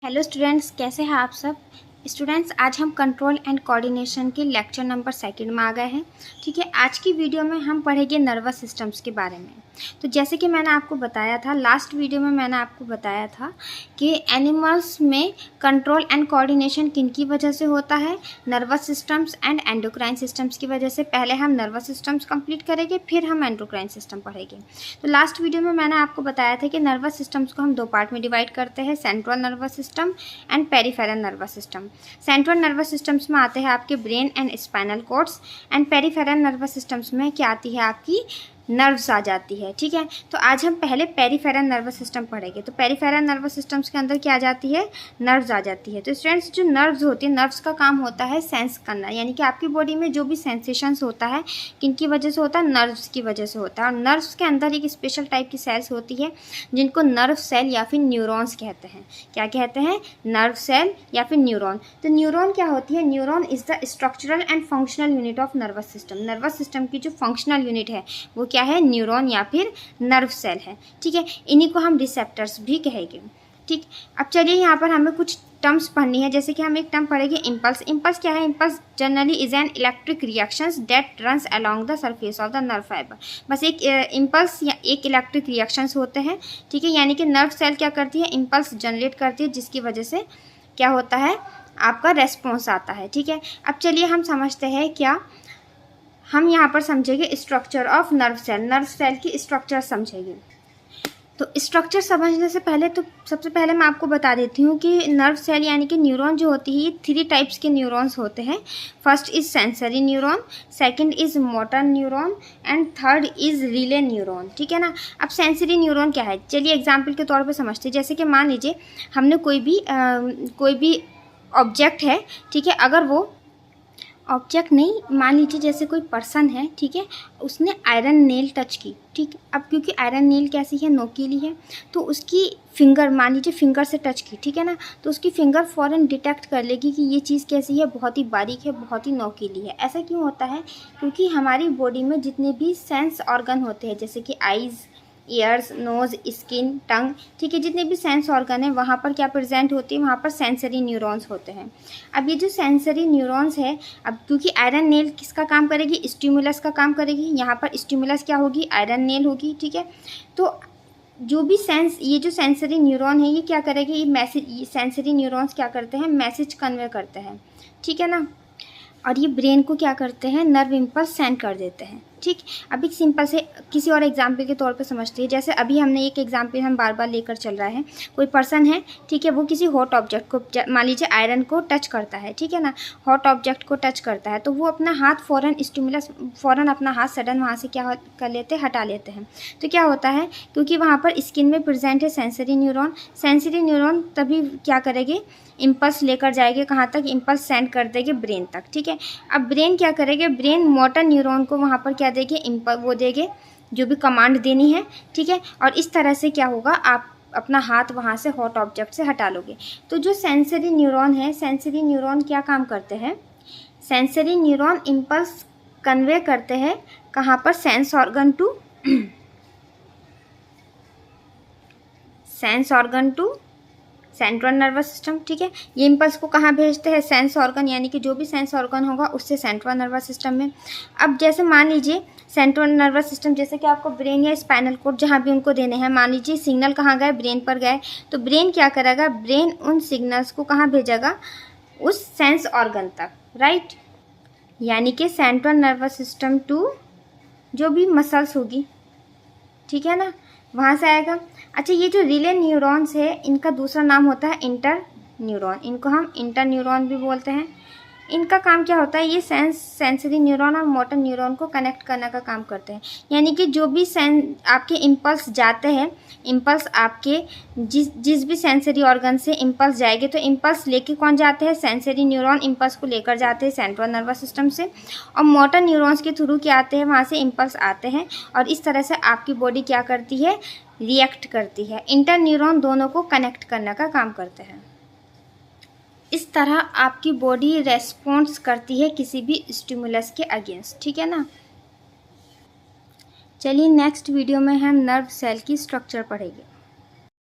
Hello students, कैसे हैं आप सब। स्टूडेंट्स, आज हम कंट्रोल एंड कोऑर्डिनेशन के लेक्चर नंबर 2 में आ गए हैं। ठीक है, आज की वीडियो में हम पढ़ेंगे नर्वस सिस्टम्स के बारे में। तो जैसे कि मैंने आपको बताया था, लास्ट वीडियो में मैंने आपको बताया था कि एनिमल्स में कंट्रोल एंड कोऑर्डिनेशन किन की वजह से होता है, nervous systems and endocrine systems की वजह से। पहले हम नर्वस सिस्टम्स कंप्लीट करेंगे, फिर हम एंडोक्राइन सिस्टम पढ़ेंगे। तो लास्ट वीडियो में मैंने आपको बताया था कि नर्वस सिस्टम्स को हम 2 पार्ट में डिवाइड करते हैं, central nervous system and peripheral nervous system. Central nervous systems में आते हैं आपके brain and spinal cords, and peripheral nervous systems में क्या आती है, आपकी नर्व्स आ जाती है। ठीक है, तो आज हम पहले पेरिफेरल नर्वस सिस्टम पढ़ेंगे। तो पेरिफेरल नर्वस सिस्टम्स के अंदर क्या आ जाती है, नर्व्स आ जाती है। तो स्टूडेंट्स, जो नर्व्स होती है, नर्व्स का काम होता है सेंस करना, यानी कि आपकी बॉडी में जो भी सेंसेशंस होता है किनकी वजह से होता है, नर्व्स की वजह से होता है। और नर्व्स के अंदर एक स्पेशल टाइप की सेल्स होती है जिनको नर्व सेल या फिर न्यूरॉन्स कहते हैं। क्या कहते हैं, नर्व सेल या फिर न्यूरॉन। तो न्यूरॉन क्या होती है, neuron is the structural and functional unit of nervous system. Nervous system की जो फंक्शनल यूनिट है वो क्या है, न्यूरॉन या फिर नर्व सेल है। ठीक है, इन्हीं को हम रिसेप्टर्स भी कहेंगे। ठीक, अब चलिए यहाँ पर हमें कुछ टर्म्स पढ़नी है। जैसे कि हम एक टर्म पढ़ेंगे इम्पल्स। इम्पल्स क्या है, impulse generally is an electric reactions that runs along the surface of the nerve fibre. बस एक इम्पल्स या एक इलेक्ट्रिक रिएक्शंस होते हैं। ठीक है, यानी कि नर्व सेल क्या करती है, इम्पल्स जनरेट करती है, जिसकी वजह से क्या होता है, आपका रेस्पॉन्स आता है। ठीक है, अब चलिए हम समझते हैं, क्या हम यहाँ पर समझेंगे structure of nerve cell. Nerve cell की स्ट्रक्चर समझेंगे। तो स्ट्रक्चर समझने से पहले तो सबसे पहले मैं आपको बता देती हूँ कि नर्व सेल यानी कि न्यूरॉन जो होती है, ये 3 टाइप्स के न्यूरॉन्स होते हैं। First is sensory neuron, second is motor neuron and third is relay neuron. ठीक है ना। अब सेंसरी न्यूरॉन क्या है, चलिए एग्जाम्पल के तौर पे समझते हैं। जैसे कि मान लीजिए हमने कोई भी ऑब्जेक्ट है, ठीक है, अगर वो ऑब्जेक्ट नहीं, मान लीजिए जैसे कोई पर्सन है, ठीक है, उसने आयरन नेल टच की। ठीक, अब क्योंकि आयरन नेल कैसी है, नोकीली है, तो उसकी फिंगर, मान लीजिए फिंगर से टच की, ठीक है ना, तो उसकी फिंगर फ़ौरन डिटेक्ट कर लेगी कि ये चीज़ कैसी है, बहुत ही बारीक है, बहुत ही नोकीली है। ऐसा क्यों होता है, क्योंकि हमारी बॉडी में जितने भी सेंस ऑर्गन होते हैं, जैसे कि आइज़, ईयर्स, नोज़, स्किन, टंग, ठीक है, जितने भी सेंस ऑर्गन है वहाँ पर क्या प्रेजेंट होती है, वहाँ पर सेंसरी न्यूरॉन्स होते हैं। अब ये जो सेंसरी न्यूरॉन्स है, अब क्योंकि आयरन नेल किसका काम करेगी, स्टिमुलस का काम करेगी। यहाँ पर स्टिमुलस क्या होगी, आयरन नेल होगी। ठीक है, तो जो भी ये जो सेंसरी न्यूरॉन है, ये क्या करेगी, ये मैसेज, सेंसरी न्यूरॉन्स क्या करते हैं, मैसेज कन्वे करते हैं। ठीक है ना, और ये ब्रेन को क्या करते हैं, नर्व इम्पल्स सेंड कर देते हैं। ठीक, अब एक सिंपल से किसी और एग्जाम्पल के तौर पे समझते हैं। जैसे अभी हमने एक एग्जाम्पल हम बार बार लेकर चल रहा है, कोई पर्सन है, ठीक है, वो किसी हॉट ऑब्जेक्ट को, मान लीजिए आयरन को टच करता है, ठीक है ना, हॉट ऑब्जेक्ट को टच करता है, तो वो अपना हाथ फ़ौरन स्टिमुलस, फ़ौरन अपना हाथ सडन वहाँ से क्या कर लेते हैं, हटा लेते हैं। तो क्या होता है, क्योंकि वहाँ पर स्किन में प्रेजेंट है सेंसरी न्यूरॉन। सेंसरी न्यूरॉन तभी क्या करेंगे, इम्पल्स लेकर जाएंगे कहाँ तक, इम्पल्स सेंड कर देंगे ब्रेन तक। ठीक है, अब ब्रेन क्या करेंगे, ब्रेन मोटर न्यूरॉन को वहाँ पर क्या देंगे, वो देंगे जो भी कमांड देनी है। ठीक है, और इस तरह से क्या होगा, आप अपना हाथ वहाँ से हॉट ऑब्जेक्ट से हटा लोगे। तो जो सेंसरी न्यूरॉन है, सेंसरी न्यूरॉन क्या काम करते हैं, सेंसरी न्यूरॉन इम्पल्स कन्वे करते हैं कहाँ पर, sense organ to central nervous system. ठीक है, ये इम्पल्स को कहाँ भेजते हैं, सेंस ऑर्गन, यानी कि जो भी सेंस ऑर्गन होगा उससे सेंट्रल नर्वस सिस्टम में। अब जैसे मान लीजिए सेंट्रल नर्वस सिस्टम, जैसे कि आपको ब्रेन या स्पाइनल कोड जहाँ भी उनको देने हैं, मान लीजिए सिग्नल कहाँ गए, ब्रेन पर गए, तो ब्रेन क्या करेगा, ब्रेन उन सिग्नल्स को कहाँ भेजेगा, उस सेंस ऑर्गन तक, राइट। यानी कि सेंट्रल नर्वस सिस्टम टू जो भी मसल्स होगी, ठीक है ना, वहाँ से आएगा। अच्छा, ये जो रिले न्यूरॉन्स है, इनका दूसरा नाम होता है इंटर न्यूरॉन, इनको हम इंटर न्यूरॉन भी बोलते हैं। इनका काम क्या होता है, ये सेंसरी न्यूरॉन और मोटर न्यूरॉन को कनेक्ट करने का काम करते हैं। यानी कि जो भी आपके इम्पल्स जाते हैं, इम्पल्स आपके जिस भी सेंसरी ऑर्गन से इम्पल्स जाएंगे, तो इम्पल्स लेके कौन जाते हैं, सेंसरी न्यूरॉन इम्पल्स को लेकर जाते हैं सेंट्रल नर्वस सिस्टम से, और मोटर न्यूरॉन्स के थ्रू क्या आते हैं, वहाँ से इम्पल्स आते हैं, और इस तरह से आपकी बॉडी क्या करती है, रिएक्ट करती है। इंटर न्यूरॉन दोनों को कनेक्ट करने का काम करते हैं। इस तरह आपकी बॉडी रेस्पॉन्स करती है किसी भी स्टिमुलस के अगेंस्ट। ठीक है ना। चलिए नेक्स्ट वीडियो में हम नर्व सेल की स्ट्रक्चर पढ़ेंगे।